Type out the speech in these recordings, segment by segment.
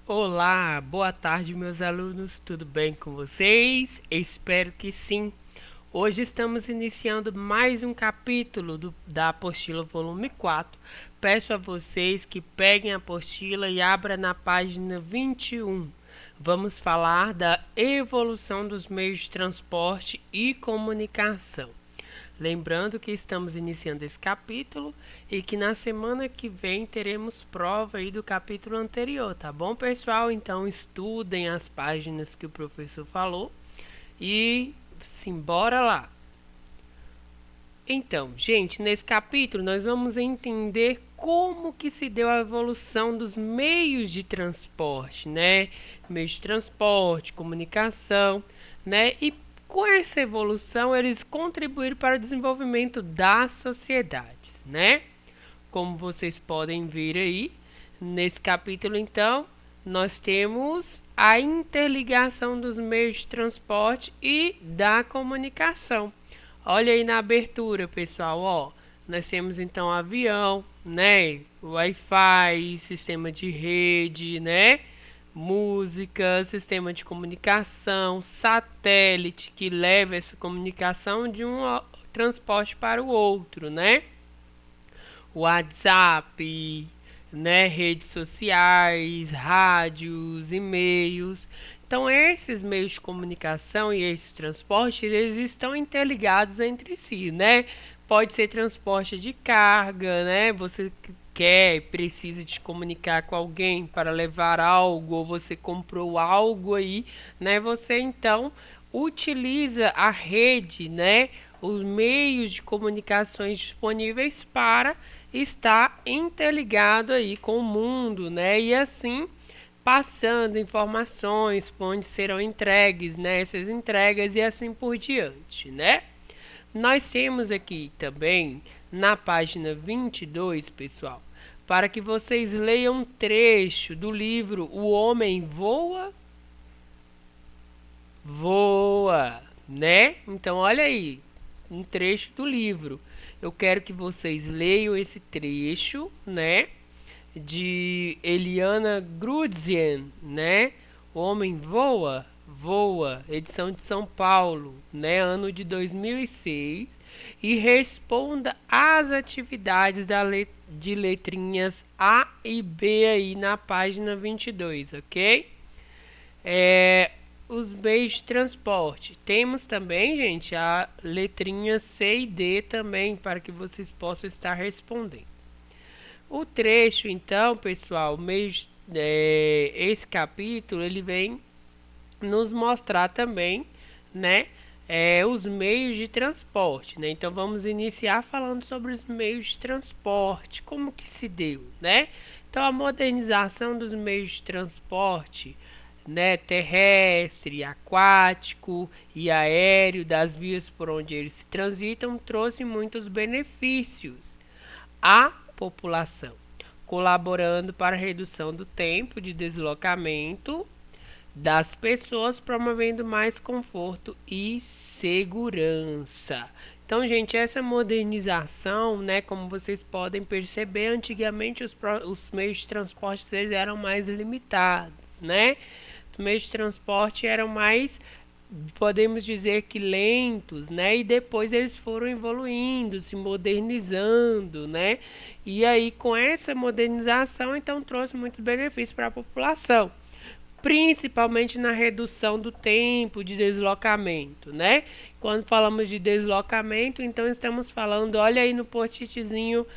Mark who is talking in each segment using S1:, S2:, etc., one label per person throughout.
S1: Olá, boa tarde, meus alunos, tudo bem com vocês? Eu espero que sim. Hoje estamos iniciando mais um capítulo da apostila volume 4. Peço a vocês que peguem a apostila e abram na página 21. Vamos falar da evolução dos meios de transporte e comunicação. Lembrando que estamos iniciando esse capítulo e que na semana que vem teremos prova aí do capítulo anterior, tá bom, pessoal? Então estudem as páginas que o professor falou e simbora lá. Então, gente, nesse capítulo nós vamos entender como que se deu a evolução dos meios de transporte, né? Meios de transporte, comunicação, né? E com essa evolução eles contribuíram para o desenvolvimento das sociedades, né? Como vocês podem ver aí, nesse capítulo então, nós temos a interligação dos meios de transporte e da comunicação. Olha aí na abertura, pessoal, ó. Nós temos então avião, né? Wi-Fi, sistema de rede, né? Música, sistema de comunicação, satélite que leva essa comunicação de um transporte para o outro, né? WhatsApp, né? Redes sociais, rádios, e-mails. Então, esses meios de comunicação e esses transportes, eles estão interligados entre si, né? Pode ser transporte de carga, né? Você quer, precisa de comunicar com alguém para levar algo, ou você comprou algo aí, né? Você então utiliza a rede, né? Os meios de comunicações disponíveis para estar interligado aí com o mundo, né? E assim passando informações onde serão entregues, né, essas entregas e assim por diante, né? Nós temos aqui também na página 22, pessoal, para que vocês leiam um trecho do livro O Homem Voa, Voa, né? Então olha aí, um trecho do livro. Eu quero que vocês leiam esse trecho, né? De Eliana Grudzian, né? O Homem Voa, Voa, edição de São Paulo, né? Ano de 2006. E responda às atividades de letrinhas A e B aí na página 22, ok? Os meios de transporte. Temos também, gente, a letrinha C e D também, para que vocês possam estar respondendo. O trecho, então, pessoal, esse capítulo, ele vem nos mostrar também, né, os meios de transporte, né? Então, vamos iniciar falando sobre os meios de transporte, como que se deu, né? Então, a modernização dos meios de transporte, né, terrestre, aquático e aéreo, das vias por onde eles se transitam, trouxe muitos benefícios à população, colaborando para a redução do tempo de deslocamento das pessoas, promovendo mais conforto e segurança. Então, gente, essa modernização, né, como vocês podem perceber, antigamente os meios de transporte eles eram mais limitados, né? Os meios de transporte eram mais, podemos dizer que lentos, né? E depois eles foram evoluindo, se modernizando, né? E aí com essa modernização, então trouxe muitos benefícios para a população, principalmente na redução do tempo de deslocamento, né? Quando falamos de deslocamento, então estamos falando, olha aí no post-itzinho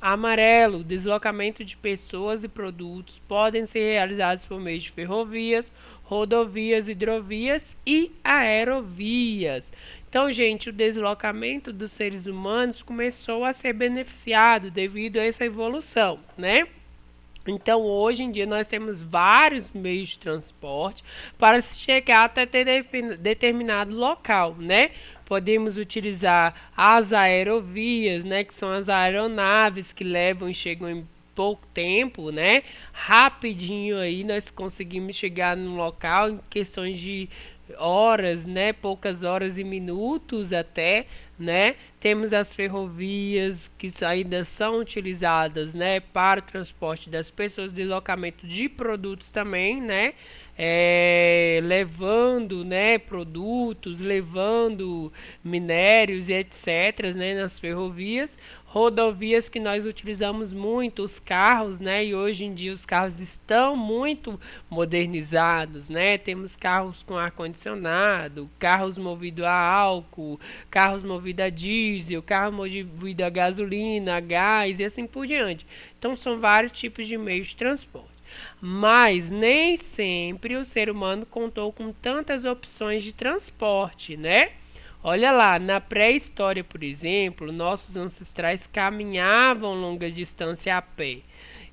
S1: amarelo, deslocamento de pessoas e produtos podem ser realizados por meio de ferrovias, rodovias, hidrovias e aerovias. Então, gente, o deslocamento dos seres humanos começou a ser beneficiado devido a essa evolução, né? Então, hoje em dia, nós temos vários meios de transporte para se chegar até determinado local, né? Podemos utilizar as aerovias, né? Que são as aeronaves que levam e chegam em pouco tempo, né? Rapidinho aí nós conseguimos chegar no local em questões de horas, né? Poucas horas e minutos até, né? Temos as ferrovias que ainda são utilizadas, né, para o transporte das pessoas, deslocamento de produtos também, né? Levando, né, produtos, levando minérios e etc, né, nas ferrovias. Rodovias que nós utilizamos muito, os carros, né? E hoje em dia os carros estão muito modernizados, né? Temos carros com ar-condicionado, carros movidos a álcool, carros movidos a diesel, carro movido a gasolina, a gás e assim por diante. Então são vários tipos de meios de transporte. Mas nem sempre o ser humano contou com tantas opções de transporte, né? Olha lá, na pré-história, por exemplo, nossos ancestrais caminhavam longa distância a pé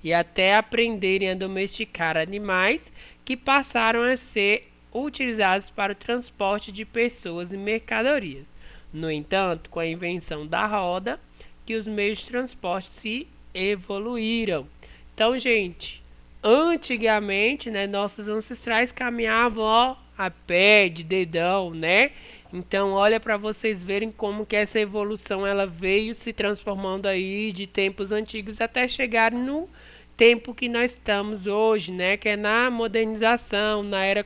S1: e até aprenderem a domesticar animais que passaram a ser utilizados para o transporte de pessoas e mercadorias. No entanto, com a invenção da roda, que os meios de transporte se evoluíram. Então, gente, antigamente, né, nossos ancestrais caminhavam, ó, a pé, de dedão, né? Então, olha para vocês verem como que essa evolução ela veio se transformando aí de tempos antigos até chegar no tempo que nós estamos hoje, né? Que é na modernização, na era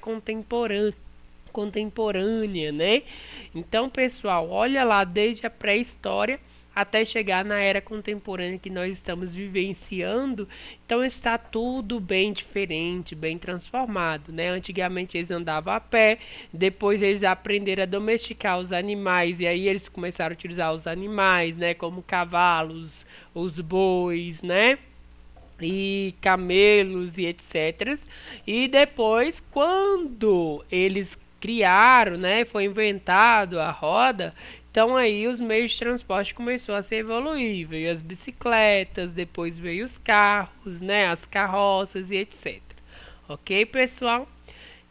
S1: contemporânea, né? Então, pessoal, olha lá desde a pré-história até chegar na era contemporânea que nós estamos vivenciando, então está tudo bem diferente, bem transformado, né? Antigamente eles andavam a pé, depois eles aprenderam a domesticar os animais e aí eles começaram a utilizar os animais, né? Como cavalos, os bois, né? E camelos e etc. E depois, quando eles criaram, né, foi inventado a roda, então aí os meios de transporte começou a se evoluir, veio as bicicletas, depois veio os carros, né, as carroças e etc. Ok, pessoal?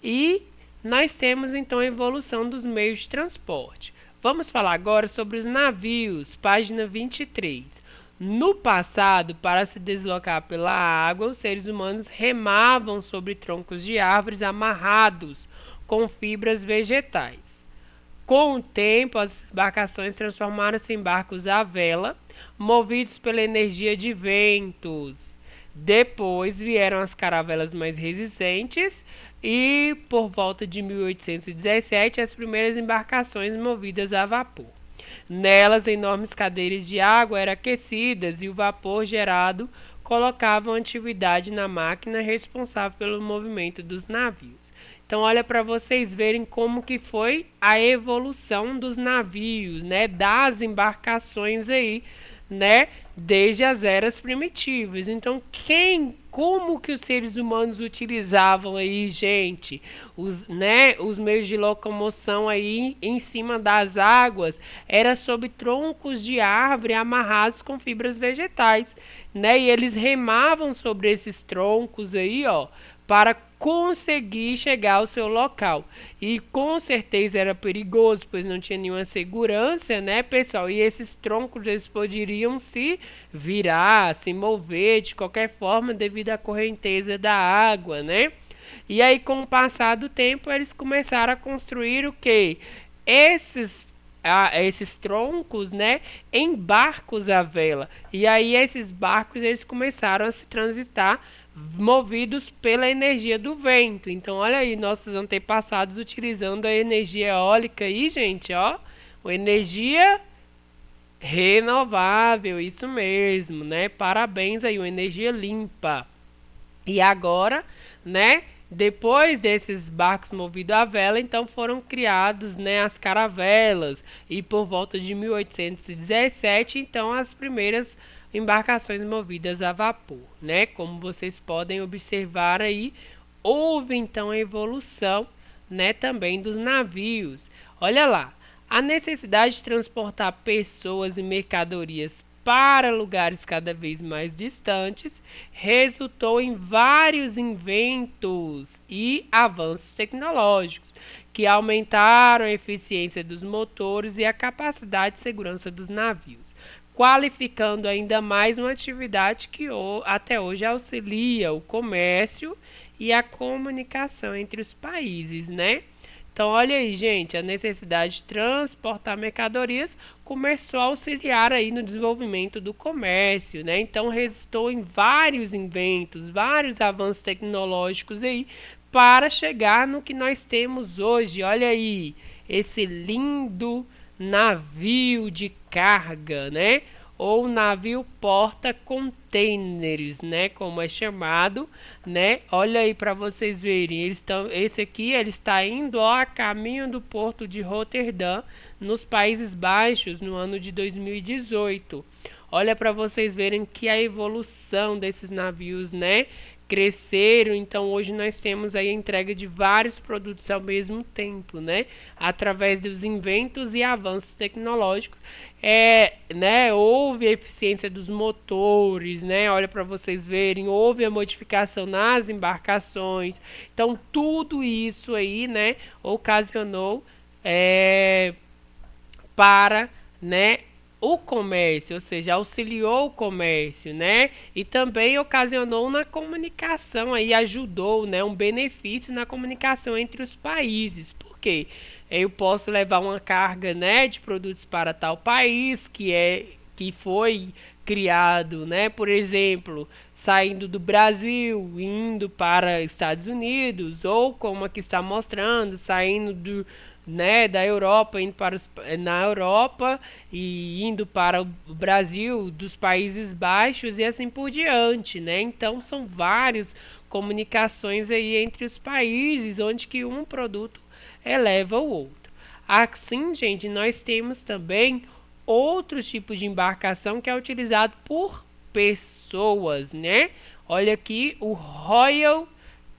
S1: E nós temos então a evolução dos meios de transporte. Vamos falar agora sobre os navios, página 23. No passado, para se deslocar pela água, os seres humanos remavam sobre troncos de árvores amarrados com fibras vegetais. Com o tempo, as embarcações transformaram-se em barcos à vela, movidos pela energia de ventos. Depois vieram as caravelas mais resistentes e, por volta de 1817, as primeiras embarcações movidas a vapor. Nelas, enormes cadeiras de água eram aquecidas e o vapor gerado colocava atividade na máquina responsável pelo movimento dos navios. Então, olha para vocês verem como que foi a evolução dos navios, né, das embarcações aí, né, desde as eras primitivas. Então, como que os seres humanos utilizavam aí, gente, os meios de locomoção aí em cima das águas, era sob troncos de árvore amarrados com fibras vegetais, né? E eles remavam sobre esses troncos aí, ó, para conseguir chegar ao seu local. E com certeza era perigoso, pois não tinha nenhuma segurança, né, pessoal? E esses troncos eles poderiam se virar, se mover de qualquer forma devido à correnteza da água, né? E aí, com o passar do tempo, eles começaram a construir o quê? Esses troncos, né, em barcos à vela. E aí esses barcos eles começaram a se transitar movidos pela energia do vento. Então, olha aí, nossos antepassados utilizando a energia eólica aí, gente, ó, energia renovável, isso mesmo, né? Parabéns aí, uma energia limpa. E agora, né, depois desses barcos movidos à vela, então foram criados, né, as caravelas. E por volta de 1817, então as primeiras embarcações movidas a vapor, né? Como vocês podem observar aí, houve então a evolução, né, também dos navios. Olha lá, a necessidade de transportar pessoas e mercadorias para lugares cada vez mais distantes resultou em vários inventos e avanços tecnológicos que aumentaram a eficiência dos motores e a capacidade de segurança dos navios, qualificando ainda mais uma atividade que até hoje auxilia o comércio e a comunicação entre os países, né? Então, olha aí, gente, a necessidade de transportar mercadorias começou a auxiliar aí no desenvolvimento do comércio, né? Então, resultou em vários inventos, vários avanços tecnológicos aí para chegar no que nós temos hoje. Olha aí, esse lindo navio de carga, né? Ou navio porta-containers, né, como é chamado, né? Olha aí para vocês verem, esse aqui ele está indo a caminho do porto de Roterdã, nos Países Baixos, no ano de 2018. Olha para vocês verem que a evolução desses navios, né, cresceram. Então hoje nós temos aí a entrega de vários produtos ao mesmo tempo, né, através dos inventos e avanços tecnológicos. Né, houve a eficiência dos motores, né? Olha para vocês verem, houve a modificação nas embarcações. Então tudo isso aí, né, ocasionou para, né, o comércio, ou seja, auxiliou o comércio, né? E também ocasionou na comunicação aí, ajudou, né, um benefício na comunicação entre os países. Por quê? Eu posso levar uma carga, né, de produtos para tal país que foi criado, né, por exemplo, saindo do Brasil, indo para Estados Unidos, ou como aqui está mostrando, saindo né, da Europa, indo para na Europa e indo para o Brasil, dos Países Baixos e assim por diante, né? Então são várias comunicações aí entre os países, onde que um produto eleva o outro. Assim, gente, nós temos também outros tipos de embarcação que é utilizado por pessoas, né? Olha aqui o Royal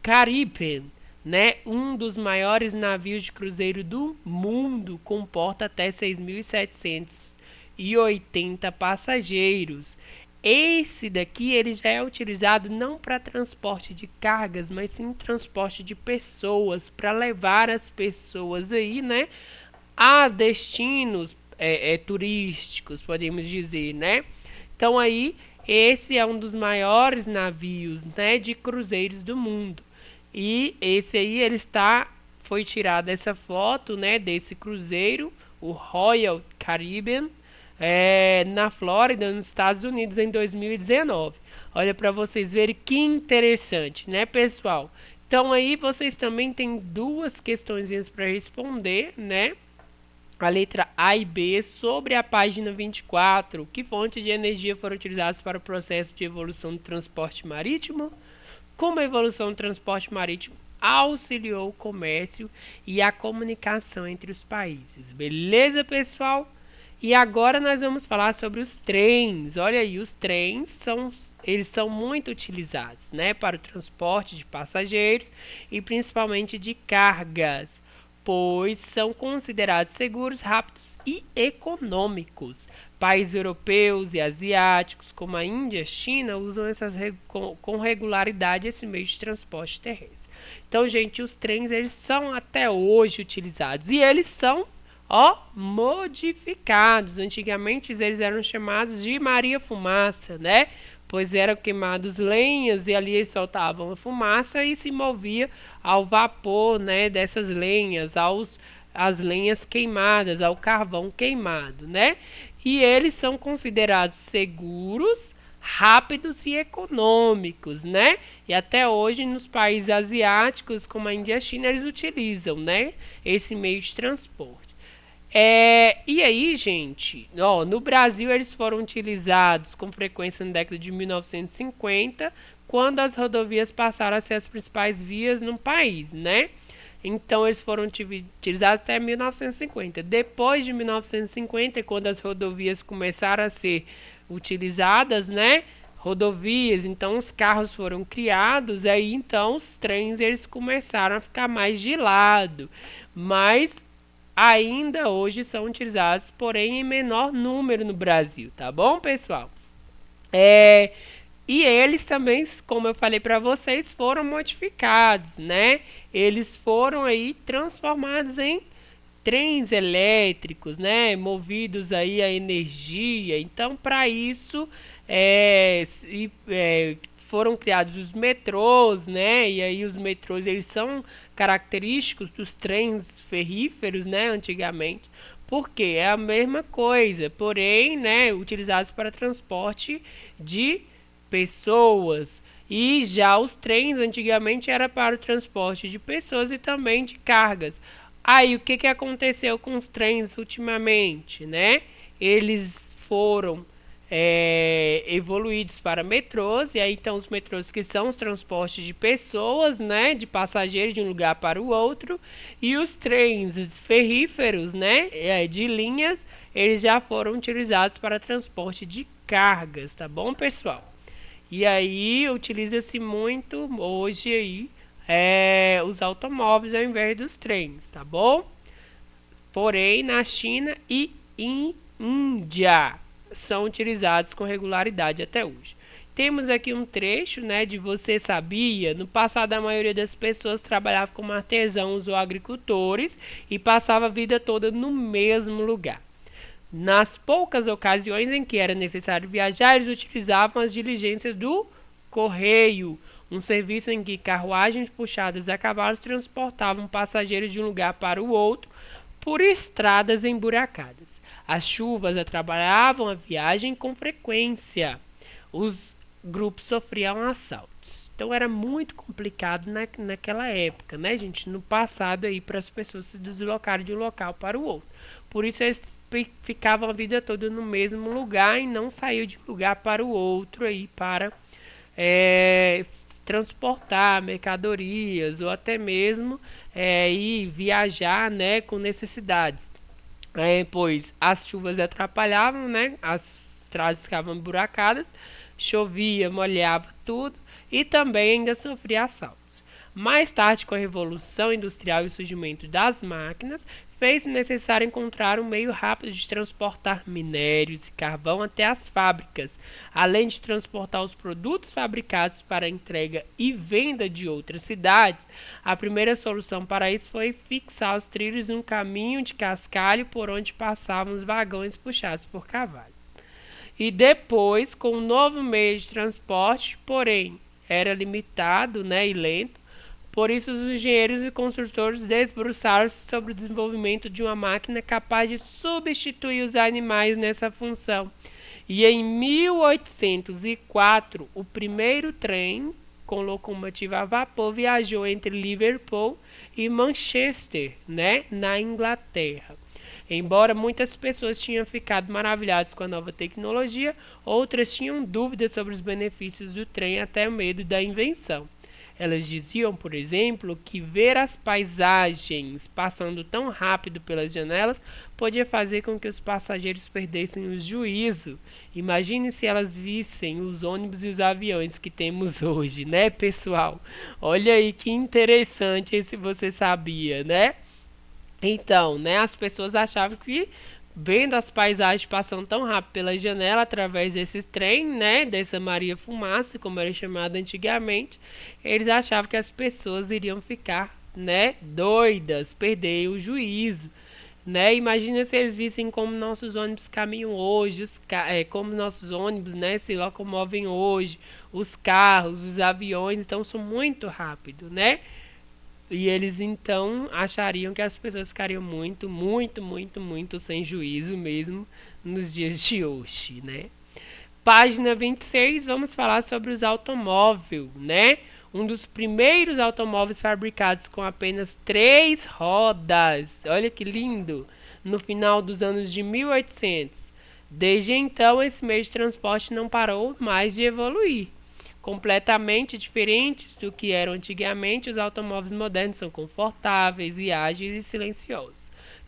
S1: Caribbean, né? Um dos maiores navios de cruzeiro do mundo, comporta até 6.780 passageiros. Esse daqui ele já é utilizado não para transporte de cargas, mas sim transporte de pessoas, para levar as pessoas aí, né, a destinos turísticos, podemos dizer, né? Então aí esse é um dos maiores navios, né, de cruzeiros do mundo. E esse aí foi tirada essa foto, né, desse cruzeiro, o Royal Caribbean, na Flórida, nos Estados Unidos, em 2019. Olha para vocês verem que interessante, né, pessoal? Então aí vocês também têm duas questõezinhas para responder, né? A letra A e B sobre a página 24. Que fontes de energia foram utilizadas para o processo de evolução do transporte marítimo? Como a evolução do transporte marítimo auxiliou o comércio e a comunicação entre os países. Beleza, pessoal? E agora nós vamos falar sobre os trens. Olha aí, os trens eles são muito utilizados, né, para o transporte de passageiros e principalmente de cargas, pois são considerados seguros, rápidos e econômicos. Países europeus e asiáticos, como a Índia e a China, usam com regularidade esse meio de transporte terrestre. Então, gente, os trens eles são até hoje utilizados e eles são, ó, modificados. Antigamente eles eram chamados de Maria Fumaça, né? Pois eram queimados lenhas e ali eles soltavam a fumaça e se movia ao vapor, né, dessas lenhas, as lenhas queimadas, ao carvão queimado, né? E eles são considerados seguros, rápidos e econômicos, né? E até hoje nos países asiáticos, como a Índia e a China, eles utilizam, né, esse meio de transporte. E aí, gente, ó, no Brasil eles foram utilizados com frequência na década de 1950, quando as rodovias passaram a ser as principais vias no país, né? Então eles foram utilizados até 1950. Depois de 1950, quando as rodovias começaram a ser utilizadas, né? Rodovias, então os carros foram criados, aí então os trens eles começaram a ficar mais de lado. Mas ainda hoje são utilizados, porém em menor número no Brasil, tá bom, pessoal? E eles também, como eu falei para vocês, foram modificados, né? Eles foram aí transformados em trens elétricos, né? Movidos aí a energia. Então, para isso, foram criados os metrôs, né? E aí os metrôs, eles são característicos dos trens ferríferos, né, antigamente, porque é a mesma coisa, porém, né, utilizados para transporte de pessoas. E já os trens antigamente era para o transporte de pessoas e também de cargas. Aí o que aconteceu com os trens ultimamente, né? Eles foram evoluídos para metrôs, e aí então os metrôs que são os transportes de pessoas, né, de passageiros de um lugar para o outro, e os trens ferríferos, né, de linhas, eles já foram utilizados para transporte de cargas, tá bom, pessoal? E aí utiliza-se muito hoje aí os automóveis ao invés dos trens, tá bom? Porém, na China e em Índia são utilizados com regularidade até hoje. Temos aqui um trecho, né, de Você Sabia? No passado, a maioria das pessoas trabalhava como artesãos ou agricultores e passava a vida toda no mesmo lugar. Nas poucas ocasiões em que era necessário viajar, eles utilizavam as diligências do correio, um serviço em que carruagens puxadas a cavalos transportavam passageiros de um lugar para o outro por estradas emburacadas. As chuvas atrapalhavam a viagem com frequência. Os grupos sofriam assaltos. Então era muito complicado naquela época, né, gente? No passado aí, para as pessoas se deslocarem de um local para o outro. Por isso eles ficavam a vida toda no mesmo lugar e não saíam de um lugar para o outro aí para transportar mercadorias ou até mesmo ir viajar, né, com necessidades. Pois as chuvas atrapalhavam, né, as estradas ficavam emburacadas, chovia, molhava tudo e também ainda sofria assaltos. Mais tarde, com a Revolução Industrial e o surgimento das máquinas, fez-se necessário encontrar um meio rápido de transportar minérios e carvão até as fábricas, além de transportar os produtos fabricados para entrega e venda de outras cidades. A primeira solução para isso foi fixar os trilhos num caminho de cascalho por onde passavam os vagões puxados por cavalos. E depois, com um novo meio de transporte, porém era limitado, né, e lento, por isso os engenheiros e construtores debruçaram-se sobre o desenvolvimento de uma máquina capaz de substituir os animais nessa função. E em 1804, o primeiro trem com locomotiva a vapor viajou entre Liverpool e Manchester, né, na Inglaterra. Embora muitas pessoas tinham ficado maravilhadas com a nova tecnologia, outras tinham dúvidas sobre os benefícios do trem, até o medo da invenção. Elas diziam, por exemplo, que ver as paisagens passando tão rápido pelas janelas podia fazer com que os passageiros perdessem o juízo. Imagine se elas vissem os ônibus e os aviões que temos hoje, né, pessoal? Olha aí que interessante esse Você Sabia, né? Então, né, as pessoas achavam que vendo as paisagens passando tão rápido pela janela através desses trem, né, dessa Maria Fumaça, como era chamada antigamente, eles achavam que as pessoas iriam ficar, né, doidas, perder o juízo, né? Imagina se eles vissem como nossos ônibus caminham hoje, como nossos ônibus, né, se locomovem hoje, os carros, os aviões, então são muito rápidos, né? E eles então achariam que as pessoas ficariam muito, muito, muito, muito sem juízo mesmo nos dias de hoje, né? Página 26, vamos falar sobre os automóveis, né? Um dos primeiros automóveis fabricados com apenas 3 rodas. Olha que lindo! No final dos anos de 1800. Desde então, esse meio de transporte não parou mais de evoluir. Completamente diferentes do que eram antigamente, os automóveis modernos são confortáveis e ágeis e silenciosos,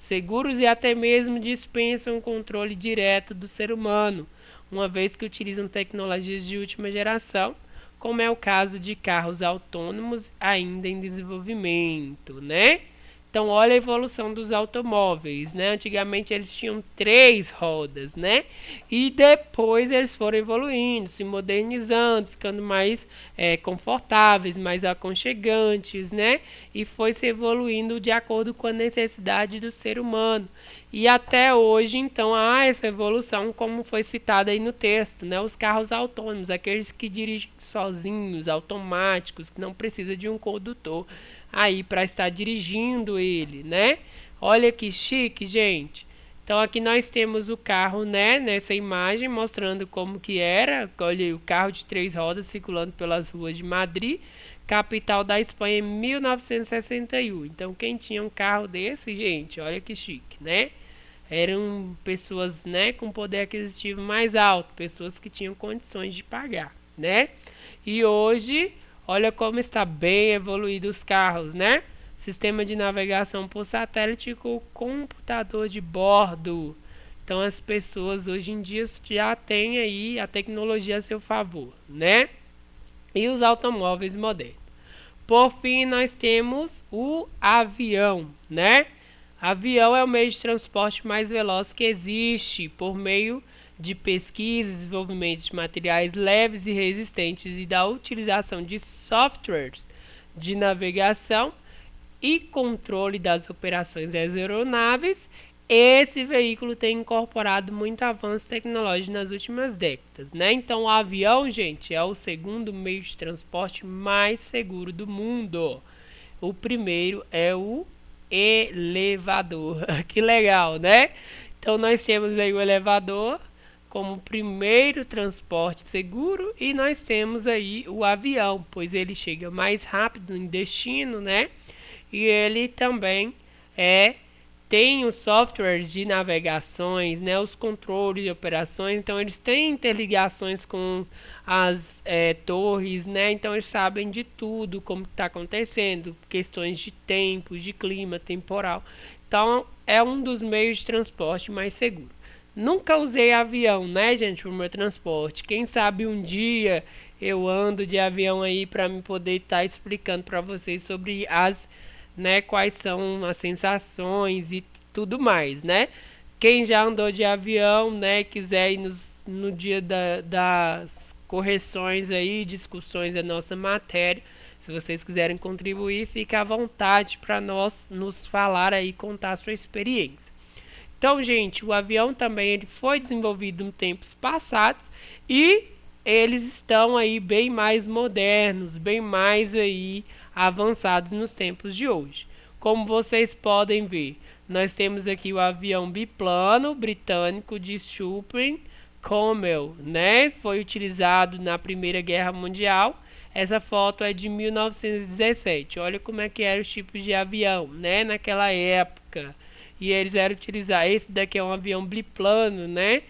S1: seguros e até mesmo dispensam o controle direto do ser humano, uma vez que utilizam tecnologias de última geração, como é o caso de carros autônomos ainda em desenvolvimento, né? Então, olha a evolução dos automóveis, né? Antigamente eles tinham 3 rodas, né? E depois eles foram evoluindo, se modernizando, ficando mais confortáveis, mais aconchegantes, né? E foi se evoluindo de acordo com a necessidade do ser humano. E até hoje, então, há essa evolução, como foi citado aí no texto, né? Os carros autônomos, aqueles que dirigem sozinhos, automáticos, que não precisa de um condutor aí para estar dirigindo ele, né? Olha que chique, gente. Então aqui nós temos o carro, né, nessa imagem mostrando como que era. Olha o carro de 3 rodas circulando pelas ruas de Madrid, capital da Espanha, em 1961. Então quem tinha um carro desse, gente, olha que chique, né? Eram pessoas, né, com poder aquisitivo mais alto, pessoas que tinham condições de pagar, né? E hoje, olha como está bem evoluído os carros, né? Sistema de navegação por satélite com computador de bordo. Então as pessoas hoje em dia já têm aí a tecnologia a seu favor, né? E os automóveis modernos. Por fim, nós temos o avião, né? Avião é o meio de transporte mais veloz que existe, por meio de pesquisa e desenvolvimento de materiais leves e resistentes e da utilização de softwares de navegação e controle das operações das aeronaves. Esse veículo tem incorporado muito avanço tecnológico nas últimas décadas, né? Então, o avião, gente, é o segundo meio de transporte mais seguro do mundo. O primeiro é o elevador. Que legal, né? Então nós temos aí o elevador como primeiro transporte seguro e nós temos aí o avião, pois ele chega mais rápido em destino, né? E ele também tem os softwares de navegações, né, os controles de operações, então eles têm interligações com as torres, né, então eles sabem de tudo, como está acontecendo, questões de tempo, de clima, temporal. Então é um dos meios de transporte mais seguro. Nunca usei avião, né, gente, para o meu transporte. Quem sabe um dia eu ando de avião aí para me poder estar explicando para vocês sobre as, né, quais são as sensações e tudo mais, né? Quem já andou de avião, né, quiser ir no dia das correções aí, discussões da nossa matéria, se vocês quiserem contribuir, fique à vontade para nós nos falar aí, contar a sua experiência. Então, gente, o avião também ele foi desenvolvido em tempos passados e eles estão aí bem mais modernos, bem mais aí avançados nos tempos de hoje. Como vocês podem ver, nós temos aqui o avião biplano britânico de Schuppen Commel, né? Foi utilizado na Primeira Guerra Mundial. Essa foto é de 1917. Olha como é que eram os tipos de avião, né? Naquela época. E eles eram utilizados. Esse daqui é um avião biplano, né?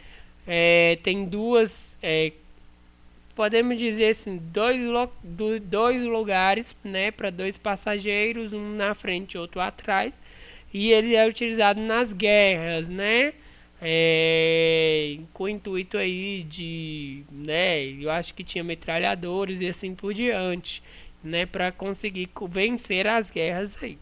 S1: Tem duas, podemos dizer assim, dois lugares, né? Para 2 passageiros, um na frente e outro atrás. E ele é utilizado nas guerras, né? Com o intuito aí de, né? Eu acho que tinha metralhadores e assim por diante, né? Para conseguir vencer as guerras aí.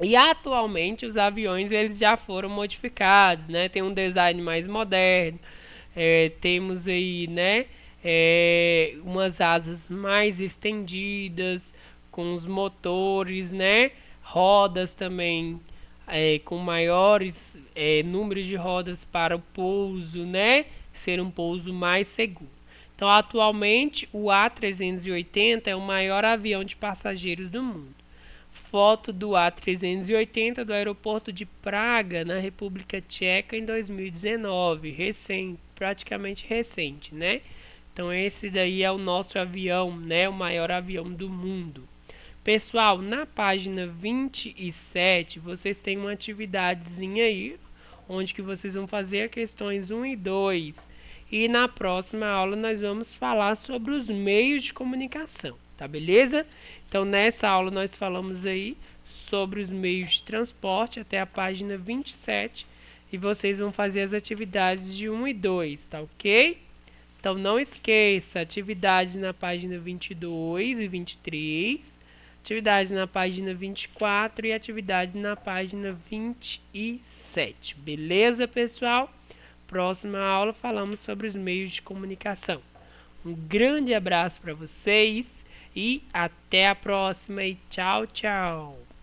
S1: E atualmente os aviões eles já foram modificados, né? Tem um design mais moderno, temos aí, né? Umas asas mais estendidas, com os motores, né? Rodas também com maiores números de rodas para o pouso, né? Ser um pouso mais seguro. Então, atualmente, o A380 é o maior avião de passageiros do mundo. Foto do A380 do aeroporto de Praga, na República Tcheca, em 2019. Recente, praticamente recente, né? Então, esse daí é o nosso avião, né? O maior avião do mundo. Pessoal, na página 27, vocês têm uma atividadezinha aí, onde que vocês vão fazer questões 1 e 2. E na próxima aula nós vamos falar sobre os meios de comunicação, tá beleza? Então, nessa aula nós falamos aí sobre os meios de transporte até a página 27. E vocês vão fazer as atividades de 1 e 2, tá ok? Então, não esqueça, atividades na página 22 e 23. atividades na página 24 e atividades na página 27. Beleza, pessoal? Próxima aula falamos sobre os meios de comunicação. Um grande abraço para vocês e até a próxima e tchau, tchau!